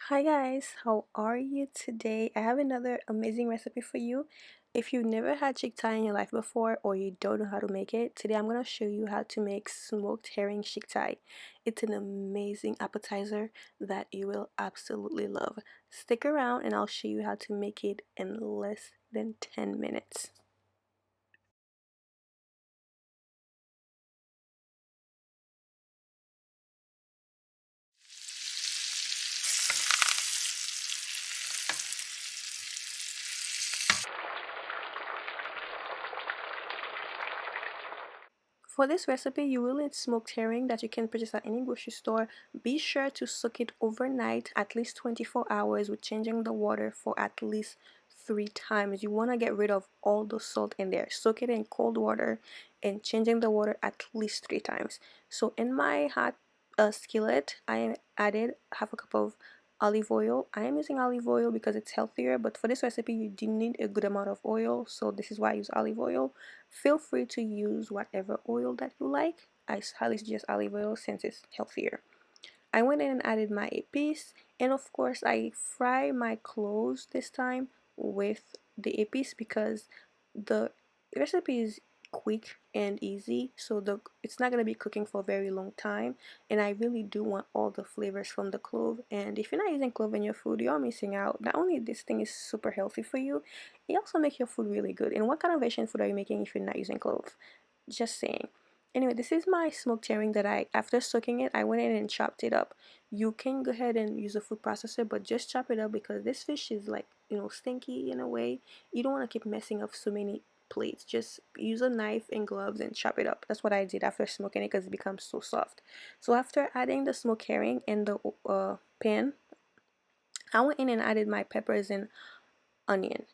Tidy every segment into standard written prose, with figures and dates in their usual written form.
Hi guys, how are you today? I have another amazing recipe for you. If you've never had chiktay in your life before or you don't know how to make it, today I'm going to show you how to make smoked herring chiktay. It's an amazing appetizer that you will absolutely love. Stick around and I'll show you how to make it in less than 10 minutes. For this recipe, you will need smoked herring that you can purchase at any grocery store. Be sure to soak it overnight, at least 24 hours, with changing the water for at least 3 times. You want to get rid of all the salt in there. Soak it in cold water and changing the water at least 3 times. So in my hot skillet, I added half a cup of olive oil. I am using olive oil because it's healthier, but for this recipe you do need a good amount of oil, so this is why I use olive oil. Feel free to use whatever oil that you like. I highly suggest olive oil since it's healthier. I went in and added my épices, and of course I fry my cloves this time with the épices because the recipe is quick and easy, so it's not going to be cooking for a very long time, and I really do want all the flavors from the clove. And if you're not using clove in your food, you're missing out. Not only this thing is super healthy for you, it also makes your food really good. And what kind of Asian food are you making if you're not using clove? Just saying. Anyway, this is my smoked herring that after soaking it, I went in and chopped it up. You can go ahead and use a food processor, but just chop it up because this fish is like, stinky in a way. You don't want to keep messing up so many plates. Just use a knife and gloves and chop it up. That's what I did after smoking it because it becomes so soft. So after adding the smoked herring in the pan, I went in and added my peppers and onion.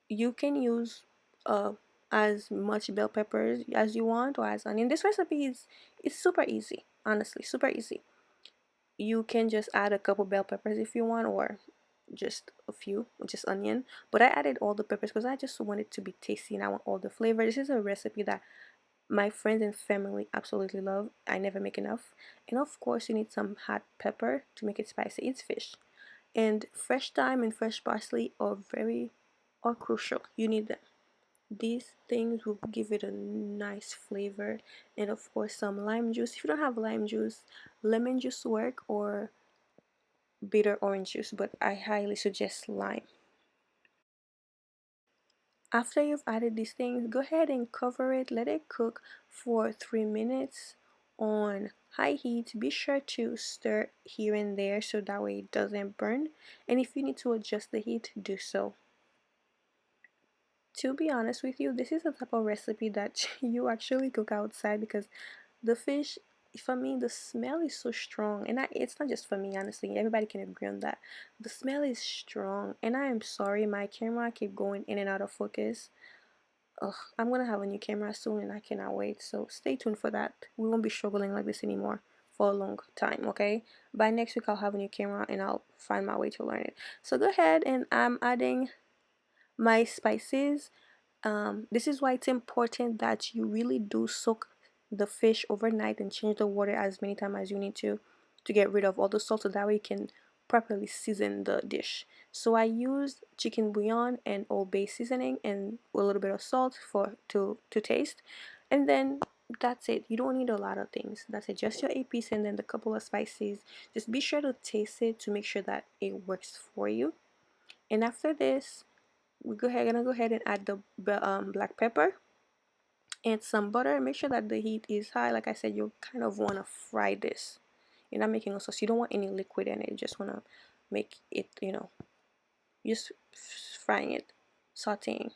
You can use uh, as much bell peppers as you want or as onion. This recipe is it's super easy, honestly, super easy. You can just add a couple bell peppers if you want, or just a few, just onion. But I added all the peppers because I just want it to be tasty and I want all the flavor. This is a recipe that my friends and family absolutely love. I never make enough. And of course, you need some hot pepper to make it spicy. It's fish. And fresh thyme and fresh parsley are crucial. You need them. These things will give it a nice flavor, and of course some lime juice. If you don't have lime juice, lemon juice work or bitter orange juice, but I highly suggest lime. After you've added these things, go ahead and cover it. Let it cook for 3 minutes on high heat. Be sure to stir here and there so that way it doesn't burn. And if you need to adjust the heat, do so. To be honest with you, this is a type of recipe that you actually cook outside because the fish, for me, the smell is so strong, and it's not just for me, honestly. Everybody can agree on that. The smell is strong, and I am sorry, my camera keep going in and out of focus. Ugh, I'm gonna have a new camera soon, and I cannot wait. So stay tuned for that. We won't be struggling like this anymore for a long time. Okay. By next week, I'll have a new camera, and I'll find my way to learn it. So go ahead, and I'm adding my spices. This is why it's important that you really do soak the fish overnight and change the water as many times as you need to get rid of all the salt so that way you can properly season the dish. So I used chicken bouillon and Old Bay seasoning and a little bit of salt for to taste, and then that's it. You don't need a lot of things. That's it. Just your épices and then the couple of spices. Just be sure to taste it to make sure that it works for you. And after this, gonna go ahead and add the black pepper and some butter. Make sure that the heat is high. Like I said, you kind of want to fry this. You're not making a sauce. You don't want any liquid in it. You just want to make it, just frying it, sauteing.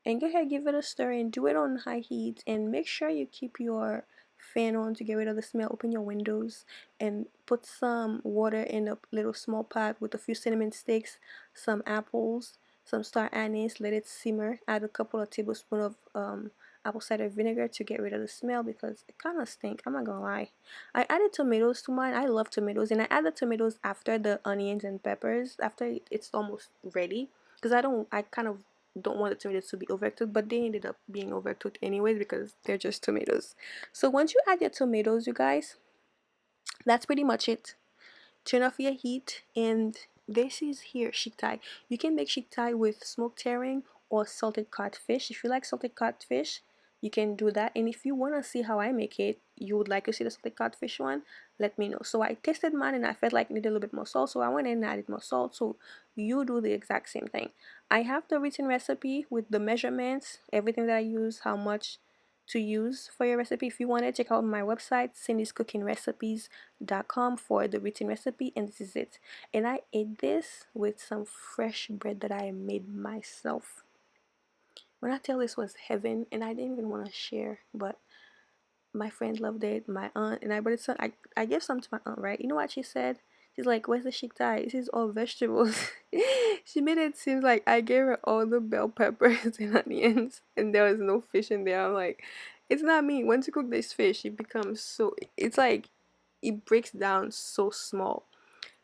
And go ahead, give it a stir and do it on high heat. And make sure you keep your fan on to get rid of the smell. Open your windows and put some water in a little small pot with a few cinnamon sticks, some apples, some star anise. Let it simmer. Add a couple of tablespoons of apple cider vinegar to get rid of the smell because it kind of stink. I'm not gonna lie. I added tomatoes to mine. I love tomatoes, and I add the tomatoes after the onions and peppers after it's almost ready because I kind of don't want the tomatoes to be overcooked, but they ended up being overcooked anyways because they're just tomatoes. So once you add your tomatoes, you guys, that's pretty much it. turn off your heat, and this is here Chiktay. You can make Chiktay with smoked herring or salted codfish. If you like salted codfish, you can do that. And if you want to see how I make it, you would like to see the salted codfish one, let me know. So I tasted mine and I felt like it needed a little bit more salt, so I went in and added more salt. So you do the exact same thing. I have the written recipe with the measurements, everything that I use, how much to use for your recipe. If you want to check out my website, sendyscookingrecipes.com, for the written recipe, and this is it. And I ate this with some fresh bread that I made myself. When I tell this was heaven, and I didn't even want to share, but my friend loved it, my aunt, and I brought it some. I gave some to my aunt, right? You know what she said? She's like, "Where's the chiktay? This is all vegetables." She made it seem like I gave her all the bell peppers and onions, and there was no fish in there. I'm like, it's not me. Once you cook this fish, it becomes so. It's like it breaks down so small.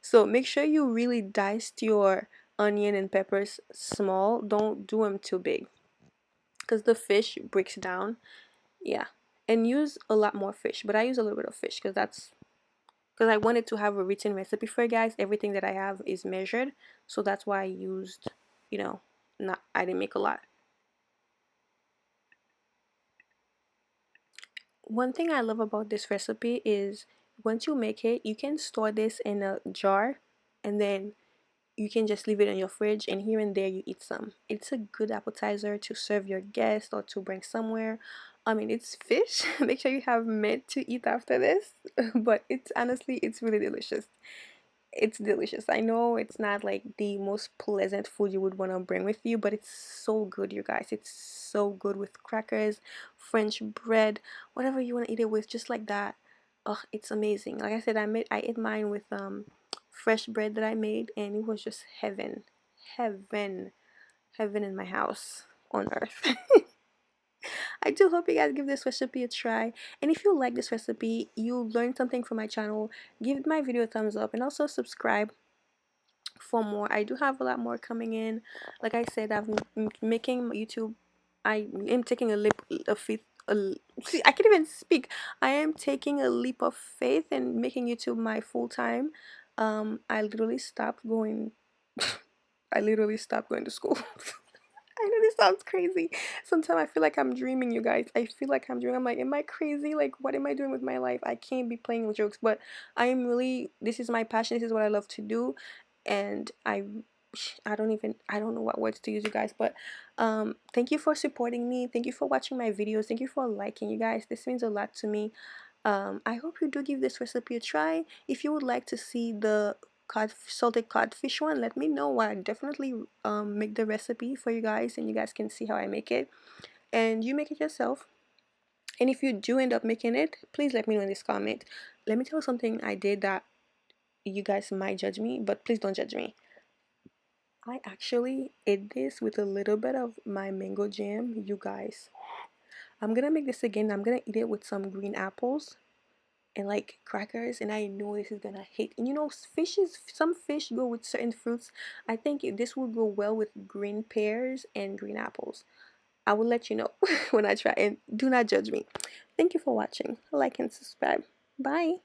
So make sure you really diced your onion and peppers small. Don't do them too big, because the fish breaks down. Yeah, and use a lot more fish, but I use a little bit of fish because I wanted to have a written recipe for you guys. Everything that I have is measured, so that's why I used, you know, not I didn't make a lot. One thing I love about this recipe is once you make it, you can store this in a jar, and then you can just leave it in your fridge, and here and there you eat some. It's a good appetizer to serve your guests or to bring somewhere. I mean, it's fish. Make sure you have meat to eat after this, but it's honestly, it's really delicious. It's delicious. I know it's not like the most pleasant food you would want to bring with you, but it's so good, you guys. It's so good with crackers, French bread, whatever you want to eat it with, just like that. Oh, it's amazing. Like I said, I ate mine with fresh bread that I made, and it was just heaven. Heaven. Heaven in my house on earth. I do hope you guys give this recipe a try. And if you like this recipe, you learned something from my channel, give my video a thumbs up and also subscribe for more. I do have a lot more coming in. Like I said, I'm making YouTube. I am taking a leap of faith. See, I can't even speak. I am taking a leap of faith and making YouTube my full time. I literally stopped going. I literally stopped going to school. I know this sounds crazy. Sometimes I feel like I'm dreaming, you guys. I feel like I'm dreaming. I'm like, am I crazy? Like, what am I doing with my life? I can't be playing with jokes, but I am really, this is my passion. This is what I love to do. And I don't know what words to use, you guys, but thank you for supporting me. Thank you for watching my videos. Thank you for liking, you guys. This means a lot to me. I hope you do give this recipe a try. If you would like to see the salted codfish one, let me know. I definitely make the recipe for you guys, and you guys can see how I make it, and you make it yourself. And if you do end up making it, please let me know in this comment. Let me tell you something I did that you guys might judge me, but please don't judge me. I actually ate this with a little bit of my mango jam, you guys. I'm gonna make this again. I'm gonna eat it with some green apples and like crackers, and I know this is gonna hit. And you know, some fish go with certain fruits. I think this will go well with green pears and green apples. I will let you know when I try, and do not judge me. Thank you for watching. Like and subscribe. Bye.